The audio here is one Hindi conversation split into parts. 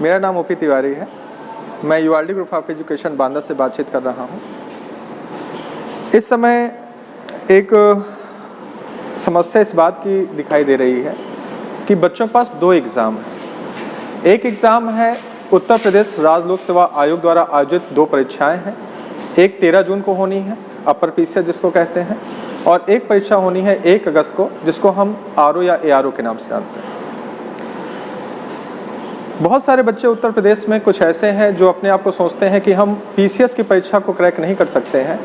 मेरा नाम ओपी तिवारी है। मैं यूआरडी ग्रुप ऑफ एजुकेशन बांदा से बातचीत कर रहा हूँ। इस समय एक समस्या इस बात की दिखाई दे रही है कि बच्चों के पास दो एग्ज़ाम हैं। एक एग्ज़ाम है उत्तर प्रदेश राज्य लोक सेवा आयोग द्वारा आयोजित दो परीक्षाएं हैं। एक 13 जून को होनी है, अपर पीसीएस जिसको कहते हैं, और एक परीक्षा होनी है 1 अगस्त को, जिसको हम आरओ या एआरओ के नाम से जानते हैं। बहुत सारे बच्चे उत्तर प्रदेश में कुछ ऐसे हैं जो अपने आप को सोचते हैं कि हम पीसीएस की परीक्षा को क्रैक नहीं कर सकते हैं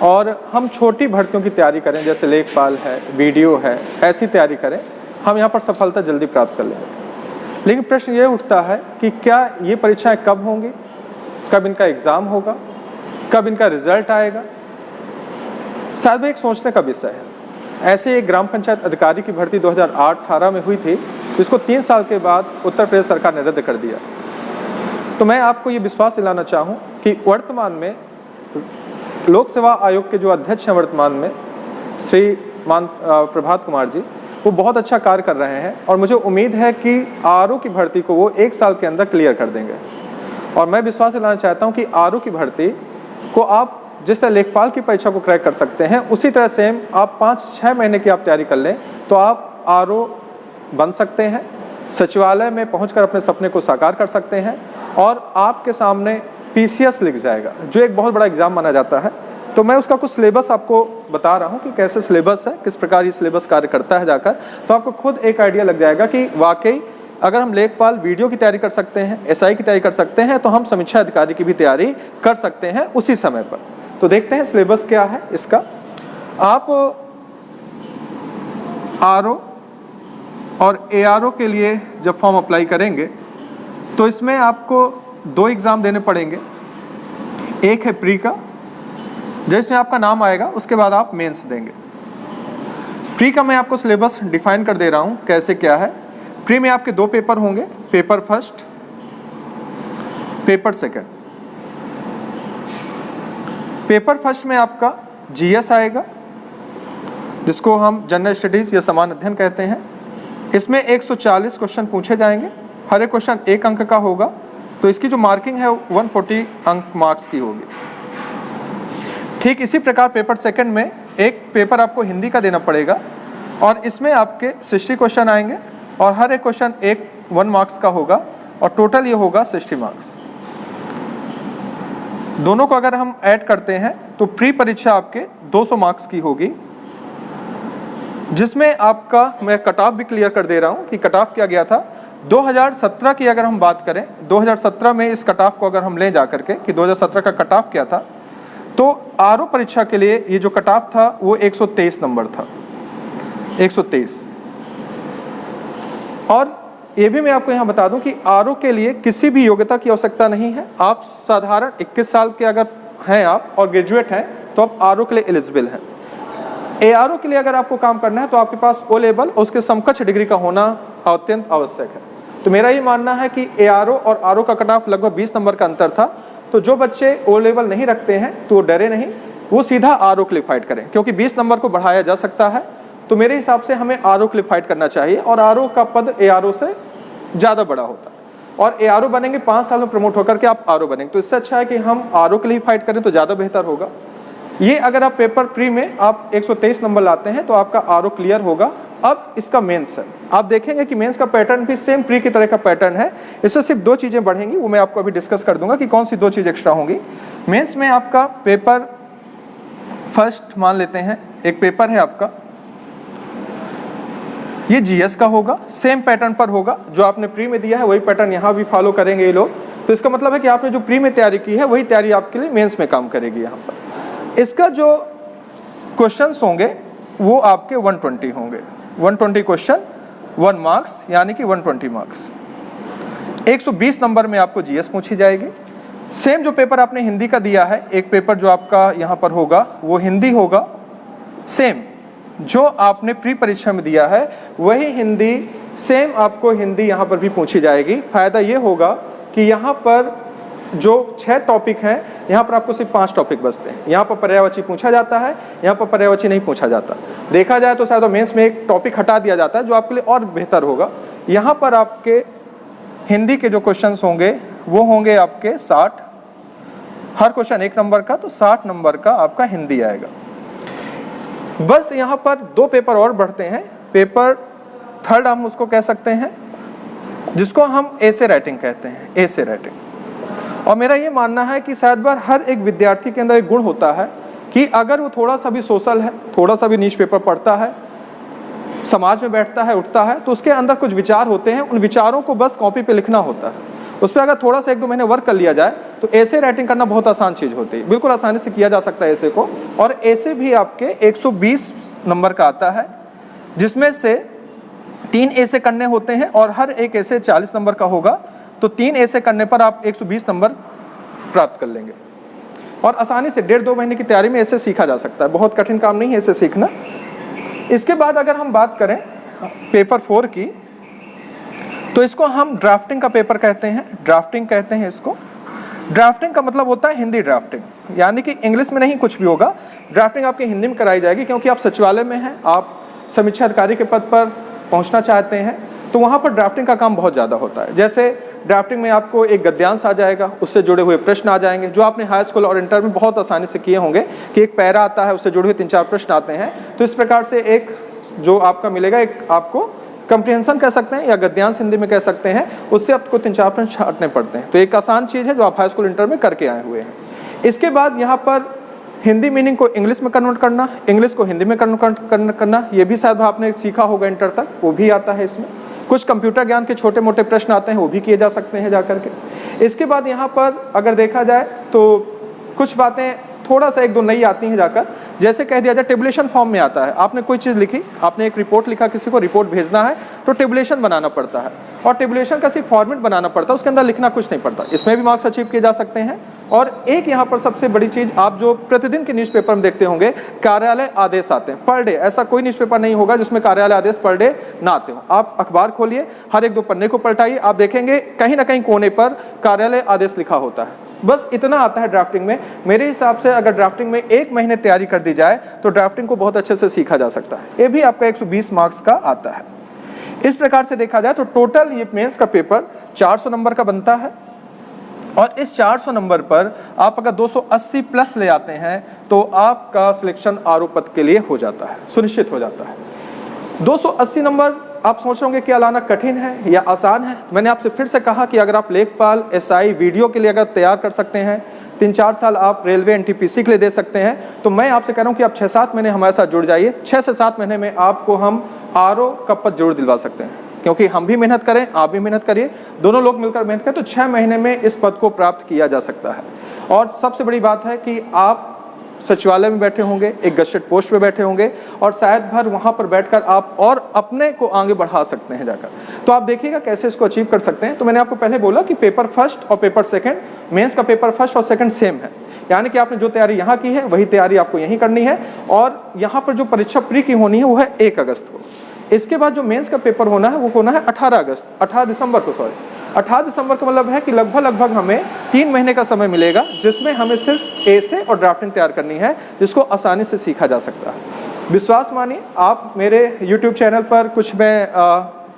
और हम छोटी भर्तियों की तैयारी करें, जैसे लेखपाल है, वीडियो है, ऐसी तैयारी करें, हम यहाँ पर सफलता जल्दी प्राप्त कर लेंगे। लेकिन प्रश्न ये उठता है कि क्या ये परीक्षाएं कब होंगी, कब इनका एग्ज़ाम होगा, कब इनका रिजल्ट आएगा। शायद में एक सोचने का विषय है। ऐसे एक ग्राम पंचायत अधिकारी की भर्ती 2008-18 में हुई थी, जिसको 3 साल के बाद उत्तर प्रदेश सरकार ने रद्द कर दिया। तो मैं आपको ये विश्वास दिलाना चाहूँ कि वर्तमान में लोक सेवा आयोग के जो अध्यक्ष हैं वर्तमान में, श्रीमान प्रभात कुमार जी, वो बहुत अच्छा कार्य कर रहे हैं और मुझे उम्मीद है कि आरओ की भर्ती को वो 1 साल के अंदर क्लियर कर देंगे। और मैं विश्वास दिलाना चाहता हूँ कि आरओ की भर्ती को आप जिस तरह लेखपाल की परीक्षा को क्रैक कर सकते हैं, उसी तरह सेम आप 5-6 महीने की आप तैयारी कर लें तो आप आरओ बन सकते हैं, सचिवालय में पहुंचकर अपने सपने को साकार कर सकते हैं और आपके सामने पीसीएस लिख जाएगा, जो एक बहुत बड़ा एग्जाम माना जाता है। तो मैं उसका कुछ सिलेबस आपको बता रहा हूं कि कैसे सिलेबस है, किस प्रकार ये सिलेबस कार्य करता है जाकर, तो आपको खुद एक आइडिया लग जाएगा कि वाकई अगर हम लेखपाल वीडियो की तैयारी कर सकते हैं, एसआई की तैयारी कर सकते हैं, तो हम समीक्षा अधिकारी की भी तैयारी कर सकते हैं उसी समय पर। तो देखते हैं सिलेबस क्या है इसका। आप आरओ और एआरओ के लिए जब फॉर्म अप्लाई करेंगे तो इसमें आपको 2 एग्ज़ाम देने पड़ेंगे। एक है प्री का, जिसमें आपका नाम आएगा, उसके बाद आप मेंस देंगे। प्री का मैं आपको सिलेबस डिफाइन कर दे रहा हूँ कैसे क्या है। प्री में आपके 2 पेपर होंगे, paper first, paper second. Paper first में आपका जीएस आएगा, जिसको हम जनरल स्टडीज़ या सामान्य अध्ययन कहते हैं। इसमें 140 क्वेश्चन पूछे जाएंगे, हर एक क्वेश्चन 1 अंक का होगा, तो इसकी जो मार्किंग है 140 अंक मार्क्स की होगी। ठीक इसी प्रकार पेपर सेकंड में एक पेपर आपको हिंदी का देना पड़ेगा और इसमें आपके 60 क्वेश्चन आएंगे और हर एक क्वेश्चन 1 मार्क्स का होगा और टोटल ये होगा 60 मार्क्स। दोनों को अगर हम ऐड करते हैं तो प्री परीक्षा आपके 200 मार्क्स की होगी, जिसमें आपका मैं कट ऑफ भी क्लियर कर दे रहा हूं कि कट ऑफ क्या गया था। 2017 की अगर हम बात करें, 2017 में इस कट ऑफ को अगर हम ले जा करके कि 2017 का कट ऑफ क्या था, तो आरओ परीक्षा के लिए ये जो कट ऑफ था वो 123 नंबर था, 123। और ये भी मैं आपको यहाँ बता दूं कि आरओ के लिए किसी भी योग्यता की आवश्यकता नहीं है। आप साधारण 21 साल के अगर हैं आप और ग्रेजुएट हैं तो आप आरओ के लिए एलिजिबल हैं। एआरओ के लिए अगर आपको काम करना है तो आपके पास ओ लेवल और उसके समकक्ष डिग्री का होना अत्यंत आवश्यक है। तो मेरा ये मानना है कि एआरओ और आरओ का कट ऑफ लगभग 20 नंबर का अंतर था। तो जो बच्चे ओ लेवल नहीं रखते हैं तो डरे नहीं, वो सीधा आरओ के लिए फाइट करें, क्योंकि 20 नंबर को बढ़ाया जा सकता है। तो मेरे हिसाब से हमें आरओ के लिए फाइट करना चाहिए और आरओ का पद एआरओ से ज़्यादा बड़ा होता है और एआरओ बनेंगे 5 साल में प्रमोट होकर के आप आरओ बनेंगे। तो इससे अच्छा है कि हम आरओ के लिए फाइट करें तो ज़्यादा बेहतर होगा। ये अगर आप पेपर प्री में आप 123 नंबर लाते हैं तो आपका आरओ क्लियर होगा। अब इसका मेंस है, आप देखेंगे कि मेंस का पैटर्न भी सेम प्री की तरह का पैटर्न है। इससे सिर्फ 2 चीज़ें बढ़ेंगी, वो मैं आपको अभी डिस्कस कर दूंगा कि कौन सी 2 चीज़ एक्स्ट्रा होंगी। मेंस में आपका पेपर फर्स्ट मान लेते हैं, एक पेपर है आपका, ये जीएस का होगा, सेम पैटर्न पर होगा। जो आपने प्री में दिया है वही पैटर्न यहाँ भी फॉलो करेंगे ये लोग। तो इसका मतलब है कि आपने जो प्री में तैयारी की है वही तैयारी आपके लिए मेंस में काम करेगी। यहाँ पर इसका जो क्वेश्चंस होंगे वो आपके 120 होंगे, 120 क्वेश्चन 1 मार्क्स, यानी कि 120 मार्क्स। 120 नंबर में आपको जीएस पूछी जाएगी। सेम जो पेपर आपने हिंदी का दिया है, एक पेपर जो आपका यहाँ पर होगा वो हिंदी होगा। सेम जो आपने प्री परीक्षा में दिया है वही हिंदी, सेम आपको हिंदी यहाँ पर भी पूछी जाएगी। फायदा ये होगा कि यहाँ पर जो 6 टॉपिक हैं, यहाँ पर आपको सिर्फ 5 टॉपिक बचते हैं। यहाँ पर पर्यायवाची पूछा जाता है, यहाँ पर पर्यायवाची नहीं पूछा जाता। देखा जाए तो शायद मेंस में एक टॉपिक हटा दिया जाता है जो आपके लिए और बेहतर होगा। यहाँ पर आपके हिंदी के जो क्वेश्चंस होंगे वो होंगे आपके 60, हर क्वेश्चन 1 नंबर का, तो 60 नंबर का आपका हिंदी आएगा। बस यहाँ पर 2 पेपर और बढ़ते हैं। पेपर 3rd हम उसको कह सकते हैं, जिसको हम एसे राइटिंग कहते हैं, एसे राइटिंग। और मेरा ये मानना है कि शायद बार हर एक विद्यार्थी के अंदर एक गुण होता है कि अगर वो थोड़ा सा भी सोशल है, थोड़ा सा भी न्यूज़ पेपर पढ़ता है, समाज में बैठता है, उठता है, तो उसके अंदर कुछ विचार होते हैं, उन विचारों को बस कॉपी पे लिखना होता है। उस पर अगर थोड़ा सा 1-2 महीने वर्क कर लिया जाए तो ऐसे राइटिंग करना बहुत आसान चीज़ होती है, बिल्कुल आसानी से किया जा सकता है ऐसे को। और ऐसे भी आपके 120 नंबर का आता है, जिसमें से 3 ऐसे करने होते हैं और हर एक ऐसे 40 नंबर का होगा, तो 3 ऐसे करने पर आप 120 नंबर प्राप्त कर लेंगे। और आसानी से 1.5-2 महीने की तैयारी में ऐसे सीखा जा सकता है, बहुत कठिन काम नहीं है ऐसे सीखना। इसके बाद अगर हम बात करें पेपर 4 की, तो इसको हम ड्राफ्टिंग का पेपर कहते हैं, ड्राफ्टिंग कहते हैं इसको। ड्राफ्टिंग का मतलब होता है हिंदी ड्राफ्टिंग, यानी कि इंग्लिश में नहीं कुछ भी होगा, ड्राफ्टिंग आपकी हिंदी में कराई जाएगी, क्योंकि आप सचिवालय में हैं, आप समीक्षा अधिकारी के पद पर पहुंचना चाहते हैं, तो वहाँ पर ड्राफ्टिंग का काम बहुत ज़्यादा होता है। जैसे ड्राफ्टिंग में आपको एक गद्यांश आ जाएगा, उससे जुड़े हुए प्रश्न आ जाएंगे, जो आपने हाई स्कूल और इंटर में बहुत आसानी से किए होंगे कि एक पैरा आता है, उससे जुड़े हुए 3-4 प्रश्न आते हैं। तो इस प्रकार से एक जो आपका मिलेगा, एक आपको कंप्रीहेंशन कह सकते हैं या गद्यांश हिंदी में कह सकते हैं, उससे आपको 3-4 प्रश्न छाटने पड़ते हैं। तो एक आसान चीज़ है जो आप हाई स्कूल इंटर में करके आए हुए हैं। इसके बाद यहाँ पर हिंदी मीनिंग को इंग्लिश में कन्वर्ट करना, इंग्लिश को हिंदी में कन्वर्ट करना, ये भी शायद आपने सीखा होगा इंटर तक, वो भी आता है इसमें। कुछ कंप्यूटर ज्ञान के छोटे मोटे प्रश्न आते हैं, वो भी किए जा सकते हैं जाकर के। इसके बाद यहाँ पर अगर देखा जाए तो कुछ बातें थोड़ा सा 1-2 नई आती हैं जाकर, जैसे कह दिया जाए टेबुलेशन फॉर्म में आता है। आपने कोई चीज़ लिखी, आपने एक रिपोर्ट लिखा, किसी को रिपोर्ट भेजना है, तो टेबुलेशन बनाना पड़ता है, और टेबुलेशन का सिर्फ फॉर्मेट बनाना पड़ता है, उसके अंदर लिखना कुछ नहीं पड़ता। इसमें भी मार्क्स अचीव किए जा सकते हैं। और एक यहाँ पर सबसे बड़ी चीज़, आप जो प्रतिदिन के न्यूज़पेपर में देखते होंगे, कार्यालय आदेश आते हैं पर डे। ऐसा कोई न्यूज़पेपर नहीं होगा जिसमें कार्यालय आदेश पर डे ना आते हो। आप अखबार खोलिए, हर 1-2 पन्ने को पलटाइए, आप देखेंगे कहीं ना कहीं कोने पर कार्यालय आदेश लिखा होता है। बस इतना आता है ड्राफ्टिंग में। मेरे हिसाब से अगर ड्राफ्टिंग में 1 महीने तैयारी कर दी जाए तो ड्राफ्टिंग को बहुत अच्छे से सीखा जा सकता है। ये भी आपका 120 मार्क्स का आता है। इस प्रकार से देखा जाए तो टोटल ये मेंस का पेपर 400 नंबर का बनता है, और इस 400 नंबर पर आप अगर 280 प्लस ले आते हैं तो आपका सिलेक्शन आरओ पद के लिए हो जाता है, सुनिश्चित हो जाता है। 280 नंबर आप सोच रहे होंगे क्या लाना कठिन है या आसान है। मैंने आपसे फिर से कहा कि अगर आप लेखपाल, एसआई, वीडियो के लिए अगर तैयार कर सकते हैं, 3-4 साल आप रेलवे एनटीपीसी के लिए दे सकते हैं, तो मैं आपसे कह रहा हूं कि आप 6-7 महीने हमारे साथ जुड़ जाइए। 6 से 7 महीने में आपको हम आरओ का पद जरूर दिलवा सकते हैं, क्योंकि हम भी मेहनत करें, आप भी मेहनत करिए, दोनों लोग मिलकर मेहनत करें तो 6 महीने में इस पद को प्राप्त किया जा सकता है। और सबसे बड़ी बात है कि आप सचिवालय में बैठे होंगे, एक गजेटेड पोस्ट पे बैठे होंगे, और शायद भर वहाँ पर बैठकर आप और अपने को आगे बढ़ा सकते हैं जाकर। तो आप देखिएगा कैसे इसको अचीव कर सकते हैं। तो मैंने आपको पहले बोला कि पेपर फर्स्ट और पेपर सेकंड, मेंस का पेपर फर्स्ट और सेकंड सेम है, यानी कि आपने जो तैयारी यहाँ की है वही तैयारी आपको यहीं करनी है। और यहाँ पर जो परीक्षा प्री की होनी है वो है 1 अगस्त को। इसके बाद जो मेंस का पेपर होना है वो होना है 18 दिसंबर को, 18 दिसंबर का मतलब है कि लगभग हमें 3 महीने का समय मिलेगा, जिसमें हमें सिर्फ एसे और ड्राफ्टिंग तैयार करनी है, जिसको आसानी से सीखा जा सकता है। विश्वास मानिए, आप मेरे YouTube चैनल पर कुछ मैं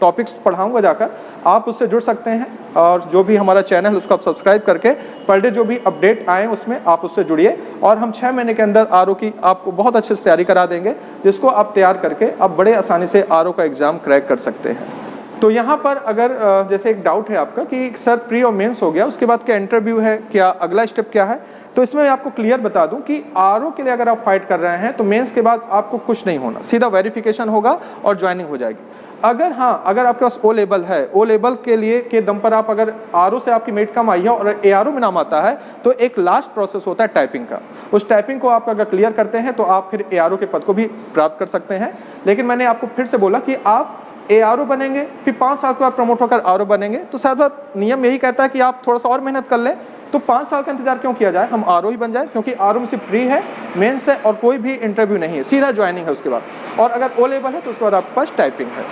टॉपिक्स पढ़ाऊंगा जाकर, आप उससे जुड़ सकते हैं, और जो भी हमारा चैनल है उसको आप सब्सक्राइब करके पर डे जो भी अपडेट आए उसमें आप उससे जुड़िए, और हम 6 महीने के अंदर आरओ की आपको बहुत अच्छे से तैयारी करा देंगे, जिसको आप तैयार करके आप बड़े आसानी से आरओ का एग्ज़ाम क्रैक कर सकते हैं। तो यहाँ पर अगर जैसे एक डाउट है आपका कि सर प्री और मेंस हो गया, उसके बाद क्या इंटरव्यू है, क्या अगला स्टेप क्या है, तो इसमें मैं आपको क्लियर बता दूं कि आरओ के लिए अगर आप फाइट कर रहे हैं तो मेंस के बाद आपको कुछ नहीं होना, सीधा वेरिफिकेशन होगा और ज्वाइनिंग हो जाएगी। अगर आपके पास ओ लेवल है, ओ लेवल के लिए के दम पर आप अगर आरओ से आपकी मेरिट कम आई है और एआरओ में नाम आता है, तो एक लास्ट प्रोसेस होता है टाइपिंग का। उस टाइपिंग को आप अगर क्लियर करते हैं तो आप फिर एआरओ के पद को भी प्राप्त कर सकते हैं। लेकिन मैंने आपको फिर से बोला कि आप एआरओ बनेंगे, फिर 5 साल के बाद प्रमोट होकर आरओ बनेंगे, तो शायद नियम यही कहता है कि आप थोड़ा सा और मेहनत कर लें, तो 5 साल का इंतजार क्यों किया जाए, हम आरओ ही बन जाए, क्योंकि आरओ में सिर्फ प्री है, मेंस है और कोई भी इंटरव्यू नहीं है, सीधा ज्वाइनिंग है उसके बाद। और अगर ओ लेवल है तो उसके बाद आपके पास टाइपिंग है।